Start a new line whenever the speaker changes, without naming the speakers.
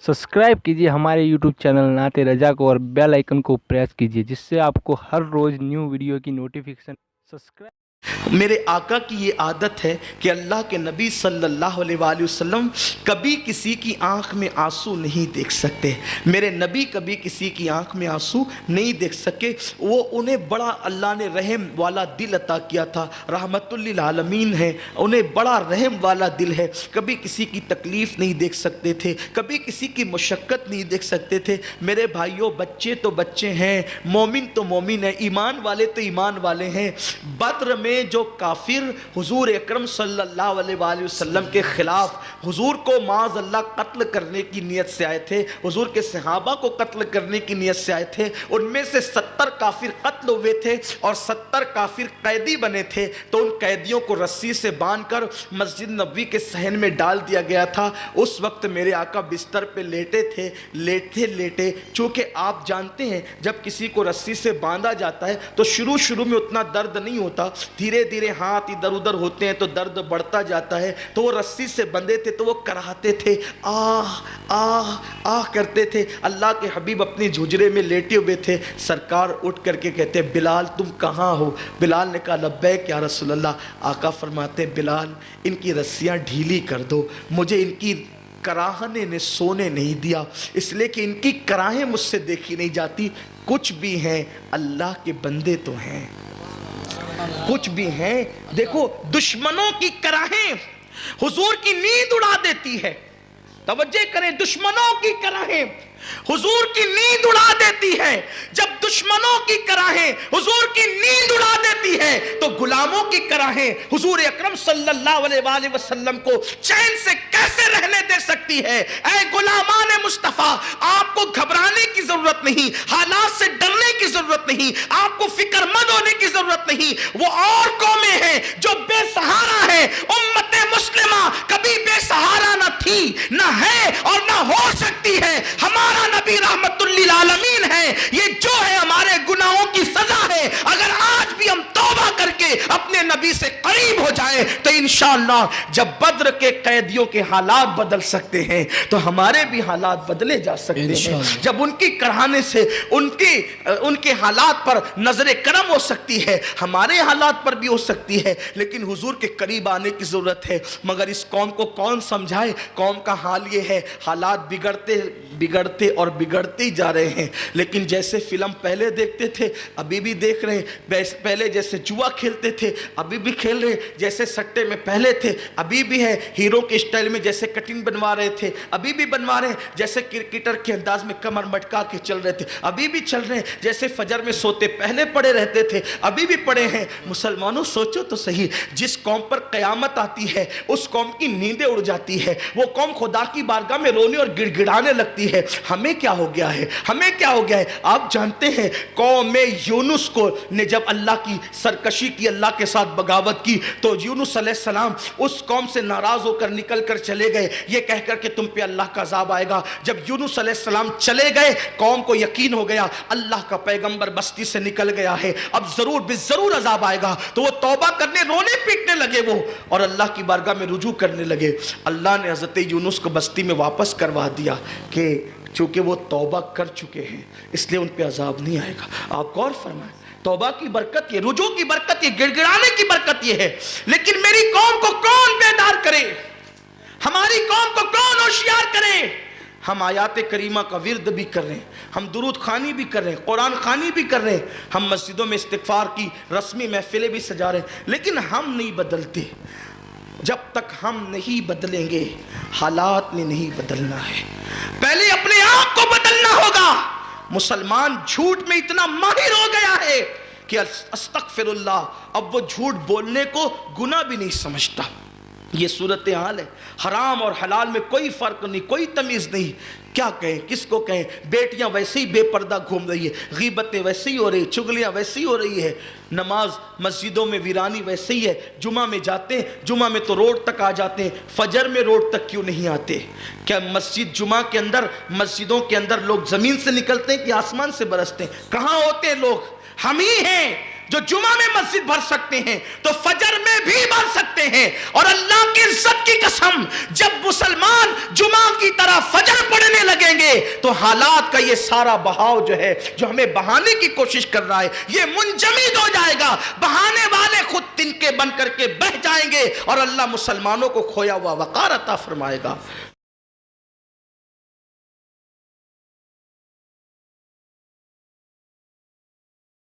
Subscribe कीजिए हमारे YouTube channel नाते रजा को और बेल आइकन को प्रेस कीजिए जिससे आपको हर रोज़ न्यू वीडियो की नोटिफिकेशन सब्सक्राइब।
मेरे आका की ये आदत है कि अल्लाह के नबी सल्लल्लाहु अलैहि वसल्लम कभी किसी की आंख में आंसू नहीं देख सकते। मेरे नबी कभी किसी की आंख में आंसू नहीं देख सके। वो उन्हें बड़ा अल्लाह ने रहम वाला दिल अता किया था, रहमतुल लिल आलमीन है, उन्हें बड़ा रहम वाला दिल है। कभी किसी की तकलीफ़ नहीं देख सकते थे, कभी किसी की मुशक्क़त नहीं देख सकते थे। मेरे भाइयों, बच्चे तो बच्चे हैं, मोमिन तो मोमिन है, ईमान वाले तो ईमान वाले हैं। बद्र में जो काफिर हुजूर अकरम सल्लल्लाहु अलैहि वसल्लम के खिलाफ हुजूर को माज़ अल्लाह कत्ल करने की नीयत से आए थे, हुजूर के सहाबा को कत्ल करने की नीयत से आए थे, उनमें से 70 काफिर कत्ल हुए थे और 70 काफिर कैदी बने थे। तो उन कैदियों को रस्सी से बांधकर मस्जिद नबवी के सहन में डाल दिया गया था। उस वक्त मेरे आका बिस्तर पे लेटे थे। लेटे चूँकि आप जानते हैं जब किसी को रस्सी से बांधा जाता है तो शुरू में उतना दर्द नहीं होता, धीरे धीरे हाथ इधर उधर होते हैं तो दर्द बढ़ता जाता है। तो वो रस्सी से बंधे थे तो वो कराहते थे, आह आह आह करते थे। अल्लाह के हबीब अपनी झुजरे में लेटे हुए थे। सरकार उठ करके कहते, बिलाल तुम कहाँ हो? बिलाल ने कहा, लब्बैक या रसूल अल्लाह। आका फरमाते, बिलाल इनकी रस्सियाँ ढीली कर दो, मुझे इनकी कराहने ने सोने नहीं दिया, इसलिए कि इनकी कराहें मुझसे देखी नहीं जाती। कुछ भी हैं अल्लाह के बंदे तो हैं, कुछ भी हैं। देखो, दुश्मनों की कराहें हुजूर की नींद उड़ा देती है। तवज्जो करें, दुश्मनों की कराहें हुजूर की नींद उड़ा देती है। जब दुश्मनों की कराहें हुजूर की नींद उड़ा देती है तो गुलामों की कराहें हुजूर अकरम सल्लल्लाहु अलैहि वसल्लम को चैन से कैसे रहने दे सकती है? ऐ गुलामान मुस्तफा, आपको घबराने की जरूरत नहीं, हालात से डरने की जरूरत नहीं, आपको फिक्रमंद होने की जरूरत नहीं। वो और कौमें हैं जो बेसहारा है। उम्मते मुस्लिमा कभी बेसहारा न थी, न है और न हो सकती है। हमारा नबी रहमतुल लिल आलमीन है। ये जो है हमारे गुनाहों की सजा है। अगर आज भी हम तौबा करके अपने नबी से करीब हो जाए तो इंशाअल्लाह जब बद्र के कैदियों के हालात बदल सकते हैं तो हमारे भी हालात बदले जा सकते हैं। जब उनकी कराहने से उनके हालात पर नजर करम हो सकती है, हमारे हालात पर भी हो सकती है। लेकिन हुजूर के करीब आने की जरूरत है। मगर इस कौम को कौन समझाए? कौम का हाल ये है, हालात बिगड़ते और बिगड़ते ही जा रहे हैं। लेकिन जैसे फिल्म पहले देखते थे अभी भी देख रहे हैं, पहले जैसे जुआ खेलते थे अभी भी खेल रहे हैं, जैसे सट्टे में पहले थे अभी भी है, हीरो के स्टाइल में जैसे कटिंग बनवा रहे थे अभी भी बनवा रहे हैं, जैसे क्रिकेटर के अंदाज में कमर मटका के चल रहे थे अभी भी चल रहे हैं, जैसे फजर में सोते पहले पड़े रहते थे अभी भी पड़े हैं। मुसलमानों सोचो तो सही, जिस कौम पर कयामत आती है उस कौम की नींदें उड़ जाती है, वो कौम खुदा की बारगाह में रोने और गिड़गिड़ाने लगती है। हमें क्या हो गया है? हमें क्या हो गया है? आप जानते हैं कौम यूनुस को ने जब अल्लाह की सरकशी की, अल्लाह के साथ बगावत की, तो यूनुस अलैहिस्सलाम उस कौम से नाराज होकर निकल कर चले गए ये कहकर के तुम पे अल्लाह का अज़ाब आएगा। जब यूनुस अलैहिस्सलाम चले गए कौम को यकीन हो गया अल्लाह का पैगंबर बस्ती से निकल गया है, अब जरूर अज़ाब आएगा। तो वो तौबा करने, रोने पीटने लगे वो और अल्लाह की बारगाह में रुजू करने लगे। अल्लाह ने हज़रत यूनुस को बस्ती में वापस करवा दिया कि चूँकि वो तौबा कर चुके हैं इसलिए उन पे अज़ाब नहीं आएगा। आप गौर फरमाएं, तौबा की बरकत ये, रुजू की बरकत ये, गिड़गिड़ाने की बरकत ये है। लेकिन मेरी कौम को कौन बेदार करे? हमारी कौम को कौन होशियार करे? हम आयात करीमा का विर्द भी कर रहे हैं, हम दुरूद खानी भी कर रहे हैं, कुरान खानी भी कर रहे हैं, हम मस्जिदों में इस्तिग़फ़ार की रस्मी महफिलें भी सजा रहे हैं, लेकिन हम नहीं बदलते। जब तक हम नहीं बदलेंगे हालात ने नहीं बदलना है। पहले अपने आप को बदलना होगा। मुसलमान झूठ में इतना माहिर हो गया है कि अस्तगफिरुल्लाह, अब वो झूठ बोलने को गुनाह भी नहीं समझता। ये सूरत हाल है। हराम और हलाल में कोई फ़र्क नहीं, कोई तमीज़ नहीं। क्या कहें, किसको कहें? बेटियां वैसे ही बेपर्दा घूम रही है, गीबतें वैसे ही हो रही, चुगलियां वैसी ही हो रही है, नमाज मस्जिदों में वीरानी वैसे ही है। जुमा में जाते हैं, जुमा में तो रोड तक आ जाते हैं, फजर में रोड तक क्यों नहीं आते? क्या मस्जिद जुमा के अंदर, मस्जिदों के अंदर लोग ज़मीन से निकलते हैं कि आसमान से बरसते हैं? कहाँ होते हैं लोग? हम ही हैं। جو جمعہ میں مسجد بھر سکتے ہیں تو فجر میں بھی بھر سکتے ہیں. اور اللہ کی عزت کی قسم جب مسلمان جمعہ کی طرح فجر پڑھنے لگیں گے تو حالات کا یہ سارا بہاؤ جو ہے جو ہمیں بہانے کی کوشش کر رہا ہے یہ منجمد ہو جائے گا. بہانے والے خود تنکے بن کر کے بہ جائیں گے اور اللہ مسلمانوں کو کھویا ہوا وقار عطا فرمائے گا.